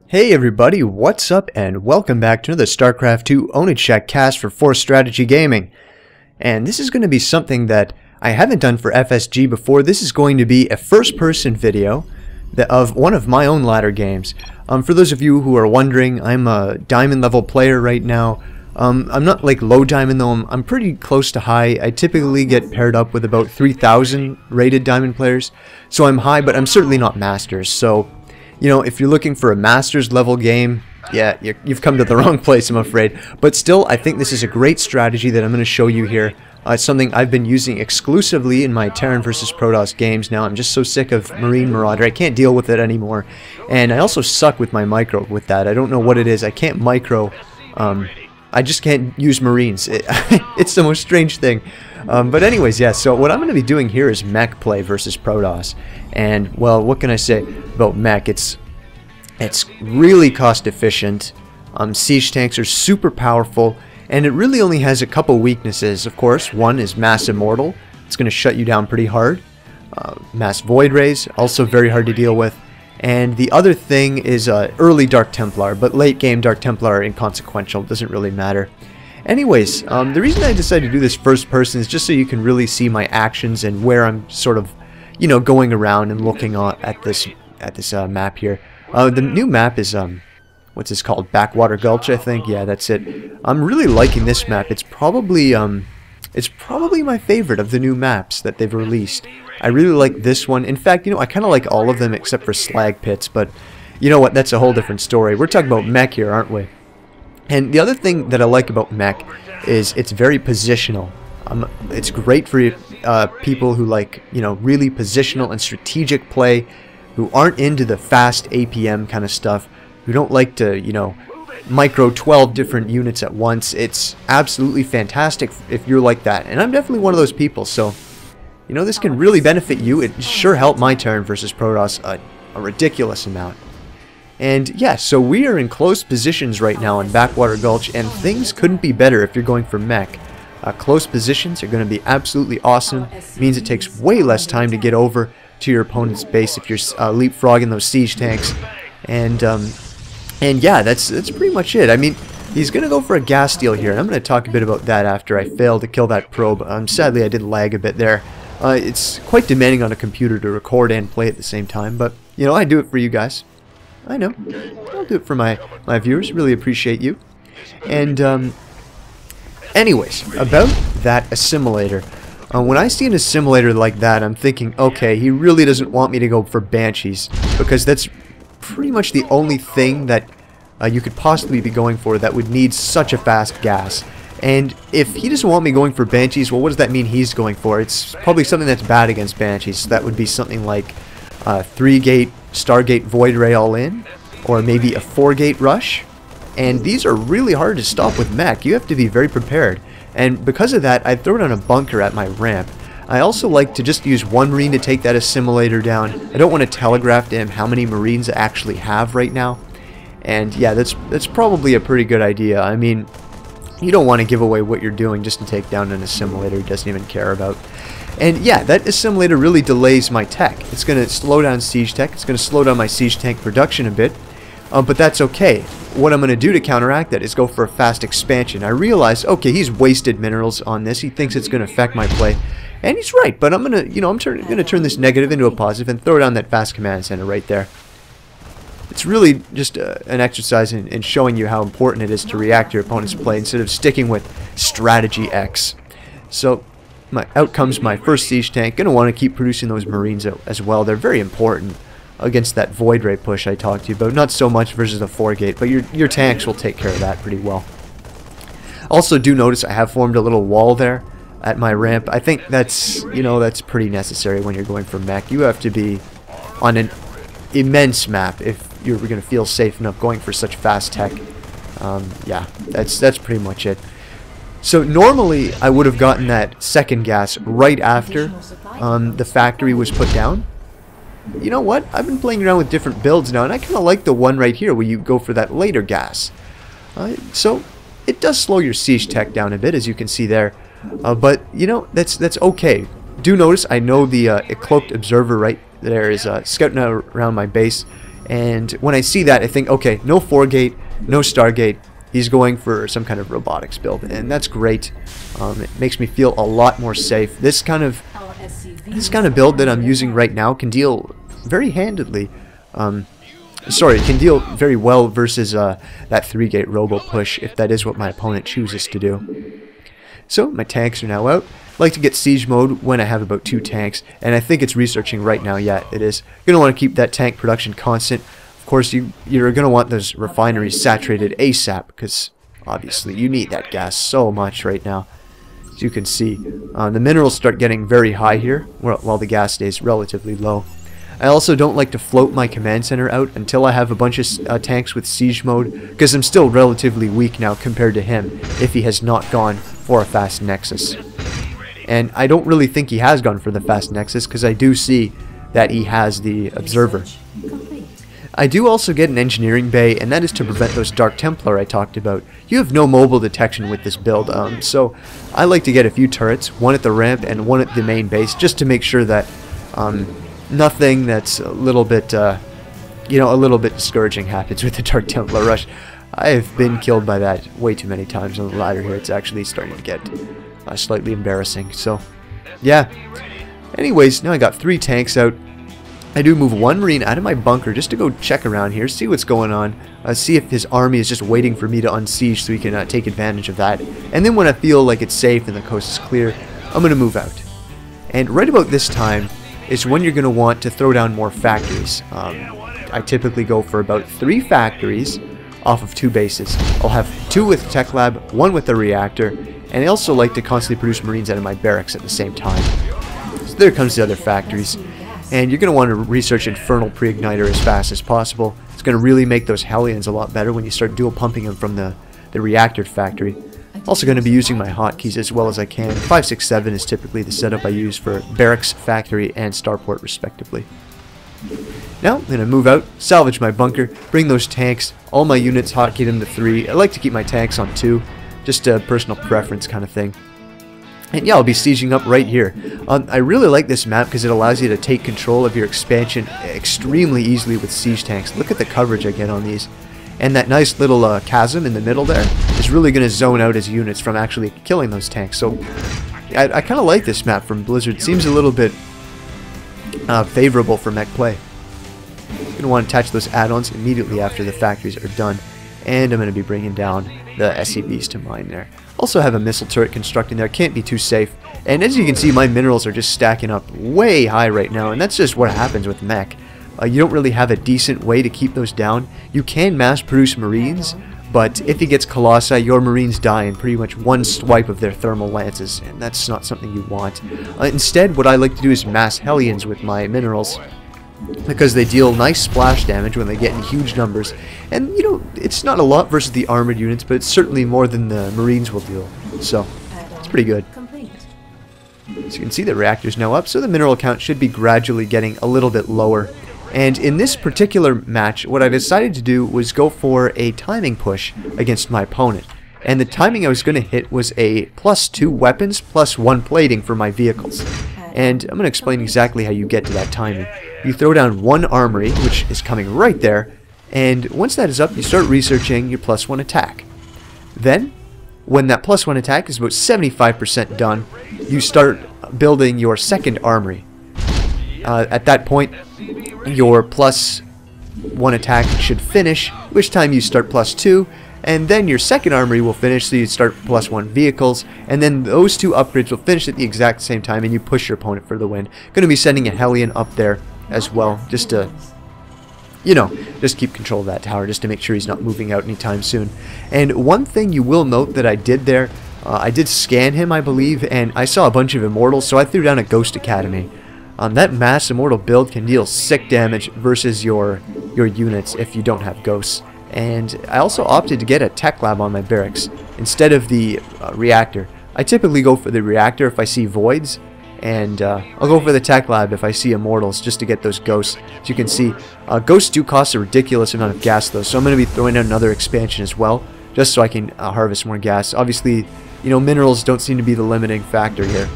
Hey everybody, what's up and welcome back to another StarCraft 2 Ownage cast for Force Strategy Gaming. And this is going to be something that I haven't done for FSG before. This is going to be a first-person video of one of my own ladder games. For those of you who are wondering, I'm a diamond level player right now. I'm not like low diamond though, I'm pretty close to high. I typically get paired up with about 3,000 rated diamond players. So I'm high, but I'm certainly not masters. So, you know, if you're looking for a Masters level game, yeah, you've come to the wrong place, I'm afraid. But still, I think this is a great strategy that I'm going to show you here. It's something I've been using exclusively in my Terran versus Protoss games now. I'm just so sick of Marine Marauder. I can't deal with it anymore. And I also suck with my micro with that. I don't know what it is. I can't micro. I just can't use Marines. It's the most strange thing. But anyways, yeah, so what I'm going to be doing here is Mech play versus Protoss. And, well, what can I say about Mech? It's really cost efficient. Siege tanks are super powerful. And it really only has a couple weaknesses, of course. One is Mass Immortal. It's going to shut you down pretty hard. Mass Void Rays, also very hard to deal with. And the other thing is early Dark Templar, but late game Dark Templar are inconsequential. It doesn't really matter. Anyways, the reason I decided to do this first person is just so you can really see my actions and where I'm sort of, you know, going around and looking at this map here. The new map is what's this called? Backwater Gulch, I think. Yeah, that's it. I'm really liking this map. It's probably my favorite of the new maps that they've released. I really like this one. In fact, you know, I kind of like all of them except for Slag Pits, but you know what? That's a whole different story. We're talking about Mech here, aren't we? And the other thing that I like about Mech is it's very positional. It's great for people who like, you know, really positional and strategic play, who aren't into the fast APM kind of stuff, who don't like to, you know, micro 12 different units at once. It's absolutely fantastic if you're like that. And I'm definitely one of those people, so, you know, this can really benefit you. It sure helped my Terran versus Protoss a ridiculous amount. And yeah, so we are in close positions right now in Backwater Gulch, and things couldn't be better if you're going for Mech. Close positions are going to be absolutely awesome. It means it takes way less time to get over to your opponent's base if you're leapfrogging those siege tanks. And yeah, that's pretty much it. I mean, he's going to go for a gas steal here, and I'm going to talk a bit about that after I fail to kill that probe. Sadly, I did lag a bit there. It's quite demanding on a computer to record and play at the same time, but, you know, I do it for you guys. I know. I'll do it for my viewers. Really appreciate you. And, anyways, about that assimilator. When I see an assimilator like that, I'm thinking, okay, he really doesn't want me to go for Banshees, because that's pretty much the only thing that you could possibly be going for that would need such a fast gas. And if he doesn't want me going for Banshees, well, what does that mean he's going for? It's probably something that's bad against Banshees. So that would be something like 3-gate Stargate Void Ray all in, or maybe a 4-gate rush. And these are really hard to stop with Mech. You have to be very prepared. And because of that, I throw down a bunker at my ramp. I also like to just use one Marine to take that assimilator down. I don't want to telegraph to him how many Marines I actually have right now. And yeah, that's probably a pretty good idea. I mean, you don't want to give away what you're doing just to take down an assimilator he doesn't even care about. And yeah, that assimilator really delays my tech. It's going to slow down siege tech. It's going to slow down my siege tank production a bit. But that's okay. What I'm going to do to counteract that is go for a fast expansion. I realize, okay, he's wasted minerals on this. He thinks it's going to affect my play. And he's right, but I'm going to, you know, I'm going to turn this negative into a positive and throw down that fast command center right there. It's really just an exercise in showing you how important it is to react to your opponent's play instead of sticking with strategy X. So, out comes my first siege tank. Going to want to keep producing those Marines as well. They're very important against that Void Ray push I talked to you about. Not so much versus a 4-gate, but your tanks will take care of that pretty well. Also, do notice I have formed a little wall there at my ramp. I think that's, you know, that's pretty necessary when you're going for Mech. You have to be on an immense map if you're going to feel safe enough going for such fast tech. Yeah, that's pretty much it. So normally I would have gotten that second gas right after the factory was put down. You know what? I've been playing around with different builds now, and I kind of like the one right here where you go for that later gas. So it does slow your siege tech down a bit, as you can see there. But you know, that's okay. Do notice I know the cloaked observer right there is scouting around my base. And when I see that, I think, okay, no 4-gate, no Stargate. He's going for some kind of robotics build, and that's great. It makes me feel a lot more safe. This kind of build that I'm using right now can deal very handedly. Can deal very well versus that 3-gate robo push, if that is what my opponent chooses to do. So my tanks are now out. I like to get siege mode when I have about 2 tanks, and I think it's researching right now. Yeah, it is. You're going to want to keep that tank production constant. Of course, you're going to want those refineries saturated ASAP, because obviously you need that gas so much right now. As you can see, the minerals start getting very high here, while the gas stays relatively low. I also don't like to float my command center out until I have a bunch of tanks with siege mode, because I'm still relatively weak now compared to him if he has not gone for a fast nexus. And I don't really think he has gone for the fast nexus, because I do see that he has the observer. I do also get an engineering bay, and that is to prevent those Dark Templar I talked about. You have no mobile detection with this build, so I like to get a few turrets, one at the ramp and one at the main base, just to make sure that nothing that's a little bit discouraging happens with the Dark Templar rush. I have been killed by that way too many times on the ladder here. It's actually starting to get slightly embarrassing. So, yeah. Anyways, now I got 3 tanks out. I do move 1 Marine out of my bunker just to go check around here, see what's going on, see if his army is just waiting for me to unsiege so he can take advantage of that. And then when I feel like it's safe and the coast is clear, I'm going to move out. And right about this time is when you're going to want to throw down more factories. I typically go for about 3 factories off of 2 bases. I'll have 2 with Tech Lab, 1 with the Reactor, and I also like to constantly produce Marines out of my barracks at the same time. So there comes the other factories. And you're going to want to research Infernal Pre-Igniter as fast as possible. It's going to really make those Hellions a lot better when you start dual pumping them from the Reactor factory. Also going to be using my hotkeys as well as I can. 5, 6, 7 is typically the setup I use for Barracks, Factory, and Starport respectively. Now I'm going to move out, salvage my bunker, bring those tanks, all my units, hotkey them to 3. I like to keep my tanks on 2, just a personal preference kind of thing. And yeah, I'll be sieging up right here. I really like this map because it allows you to take control of your expansion extremely easily with siege tanks. Look at the coverage I get on these. And that nice little chasm in the middle there is really going to zone out his units from actually killing those tanks. So I kind of like this map from Blizzard. It seems a little bit favorable for mech play. You're going to want to attach those add-ons immediately after the factories are done. And I'm going to be bringing down the SCVs to mine there. Also have a missile turret constructing there, can't be too safe. And as you can see, my minerals are just stacking up way high right now, and that's just what happens with mech. You don't really have a decent way to keep those down. You can mass produce Marines, but if he gets Colossi, your Marines die in pretty much one swipe of their thermal lances, and that's not something you want. Instead, what I like to do is mass Hellions with my minerals, because they deal nice splash damage when they get in huge numbers. And, you know, it's not a lot versus the armored units, but it's certainly more than the Marines will deal. So, it's pretty good. So you can see the reactor's now up, so the mineral count should be gradually getting a little bit lower. And in this particular match, what I decided to do was go for a timing push against my opponent. And the timing I was going to hit was a +2 weapons, +1 plating for my vehicles. And I'm going to explain exactly how you get to that timing. You throw down 1 armory, which is coming right there, and once that is up, you start researching your +1 attack. Then, when that +1 attack is about 75% done, you start building your 2nd armory. At that point, your +1 attack should finish, which time you start +2, and then your 2nd armory will finish, so you start +1 vehicles, and then those 2 upgrades will finish at the exact same time, and you push your opponent for the win. Going to be sending a Hellion up there as well, just to, you know, just keep control of that tower, just to make sure he's not moving out anytime soon. And one thing you will note that I did there, I did scan him, I believe, and I saw a bunch of Immortals, so I threw down a Ghost Academy. That mass Immortal build can deal sick damage versus your units if you don't have Ghosts. And I also opted to get a Tech Lab on my barracks instead of the Reactor. I typically go for the Reactor if I see Voids, and I'll go for the Tech Lab if I see Immortals, just to get those Ghosts. As you can see, Ghosts do cost a ridiculous amount of gas though, so I'm going to be throwing out another expansion as well, just so I can harvest more gas. Obviously, you know, minerals don't seem to be the limiting factor here.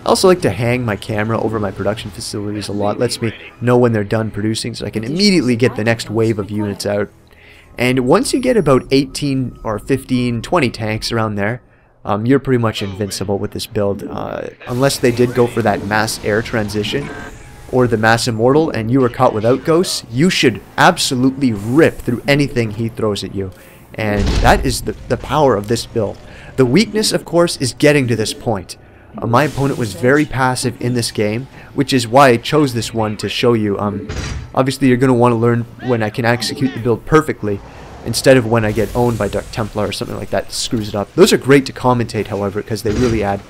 I also like to hang my camera over my production facilities a lot. Lets me know when they're done producing so I can immediately get the next wave of units out. And once you get about 18 or 15, 20 tanks around there, you're pretty much invincible with this build. Unless they did go for that mass air transition or the mass immortal and you were caught without ghosts, you should absolutely rip through anything he throws at you. And that is the power of this build. The weakness, of course, is getting to this point. My opponent was very passive in this game, which is why I chose this one to show you. Obviously, you're going to want to learn when I can execute the build perfectly, instead of when I get owned by Templar or something like that screws it up. Those are great to commentate, however, because they really add,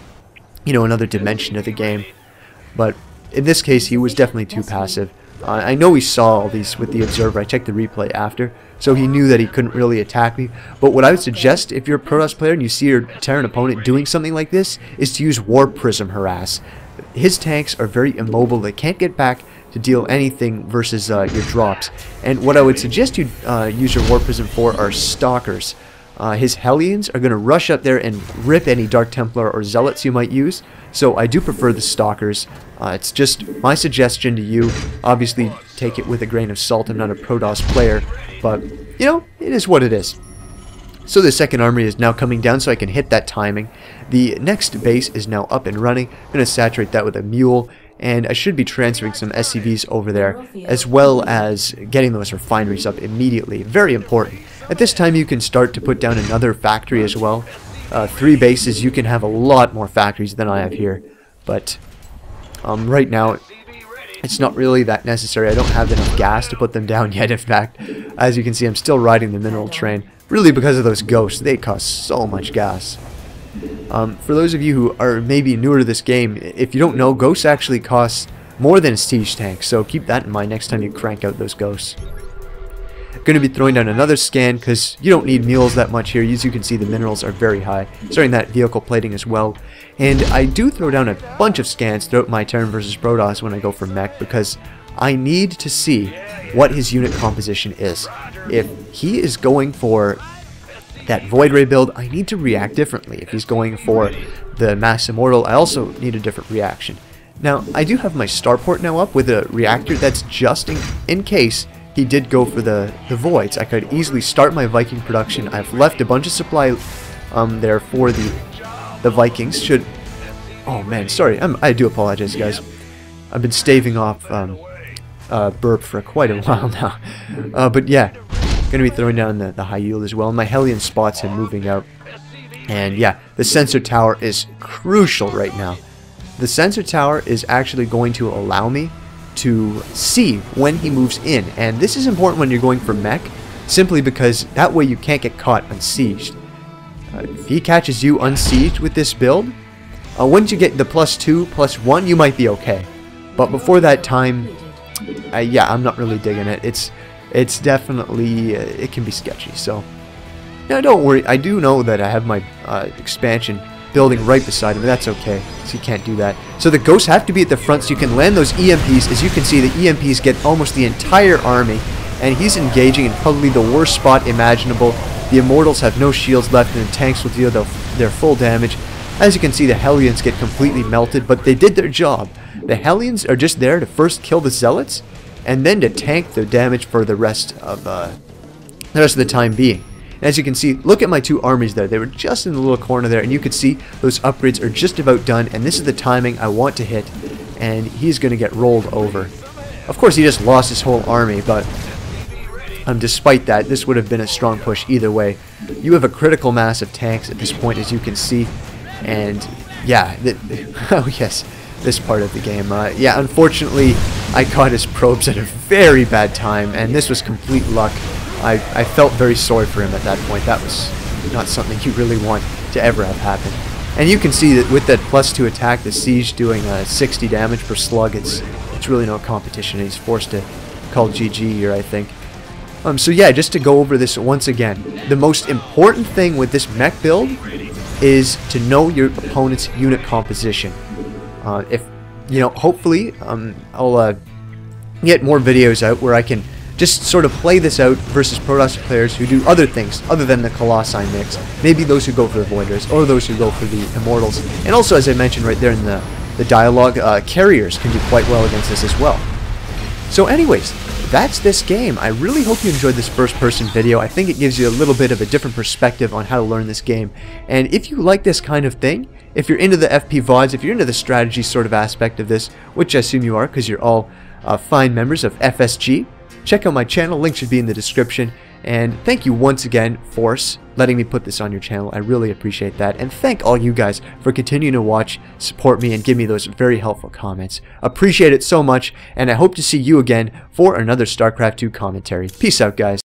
you know, another dimension to the game. But in this case, he was definitely too passive. I know he saw all these with the observer. I checked the replay after, so he knew that he couldn't really attack me. But what I would suggest, if you're a Protoss player and you see your Terran opponent doing something like this, is to use Warp Prism Harass. His tanks are very immobile. They can't get back to deal anything versus your drops. And what I would suggest you use your Warp Prism for are Stalkers. His Hellions are going to rush up there and rip any Dark Templar or Zealots you might use. So I do prefer the Stalkers. It's just my suggestion to you. Obviously, take it with a grain of salt. I'm not a Protoss player, but, you know, it is what it is. So the second armory is now coming down so I can hit that timing. The next base is now up and running. I'm going to saturate that with a mule, and I should be transferring some SCVs over there, as well as getting those refineries up immediately. Very important. At this time, you can start to put down another factory as well. 3 bases, you can have a lot more factories than I have here, but right now it's not really that necessary. I don't have enough gas to put them down yet. In fact, as you can see, I'm still riding the mineral train, really because of those ghosts. They cost so much gas. For those of you who are maybe newer to this game, if you don't know, ghosts actually cost more than a siege tank, so keep that in mind next time you crank out those ghosts. Going to be throwing down another scan because you don't need mules that much here. As you can see, the minerals are very high. Starting that vehicle plating as well. And I do throw down a bunch of scans throughout my Terran versus Protoss when I go for Mech, because I need to see what his unit composition is. If he is going for that Void Ray build, I need to react differently. If he's going for the Mass Immortal, I also need a different reaction. Now, I do have my Starport now up with a reactor that's just in case he did go for the Voids. I could easily start my Viking production. I've left a bunch of supply there for the Vikings. Should... Oh man, sorry. I do apologize, guys. I've been staving off burp for quite a while now. But yeah, going to be throwing down the high yield as well. My Hellion spots him moving out. And yeah, the sensor tower is crucial right now. The sensor tower is actually going to allow me to see when he moves in, and this is important when you're going for Mech, simply because that way you can't get caught unsieged. If he catches you unsieged with this build, once you get the +2, +1, you might be okay. But before that time, yeah, I'm not really digging it. It's definitely, it can be sketchy. So, no, don't worry. I do know that I have my expansion building right beside him, but that's okay, so you can't do that. So the ghosts have to be at the front so you can land those EMPs. As you can see, the EMPs get almost the entire army, and he's engaging in probably the worst spot imaginable. The Immortals have no shields left, and the tanks will deal their full damage. As you can see, the Hellions get completely melted, but they did their job. The Hellions are just there to first kill the Zealots, and then to tank the damage for the rest of the time being. As you can see, look at my 2 armies there. They were just in the little corner there, and you could see those upgrades are just about done, and this is the timing I want to hit, and he's going to get rolled over. Of course, he just lost his whole army, but despite that, this would have been a strong push either way. You have a critical mass of tanks at this point, as you can see, and yeah, oh yes, this part of the game. Yeah, unfortunately, I caught his probes at a very bad time, and this was complete luck. I felt very sorry for him at that point. That was not something you really want to ever have happen. And you can see that with that +2 attack, the siege doing 60 damage per slug, it's really no competition. He's forced to call GG here, I think. So yeah, just to go over this once again, the most important thing with this Mech build is to know your opponent's unit composition. If you know, hopefully, I'll get more videos out where I can just sort of play this out versus Protoss players who do other things other than the Colossi mix. Maybe those who go for the Void Rays, or those who go for the Immortals. And also, as I mentioned right there in the the dialogue. Carriers can do quite well against this as well. So anyways, that's this game. I really hope you enjoyed this first-person video. I think it gives you a little bit of a different perspective on how to learn this game. And if you like this kind of thing, if you're into the FP VODs, if you're into the strategy sort of aspect of this, which I assume you are because you're all fine members of FSG, check out my channel. Link should be in the description. And thank you once again, Force, letting me put this on your channel. I really appreciate that. And thank all you guys for continuing to watch, support me, and give me those very helpful comments. Appreciate it so much, and I hope to see you again for another StarCraft 2 commentary. Peace out, guys.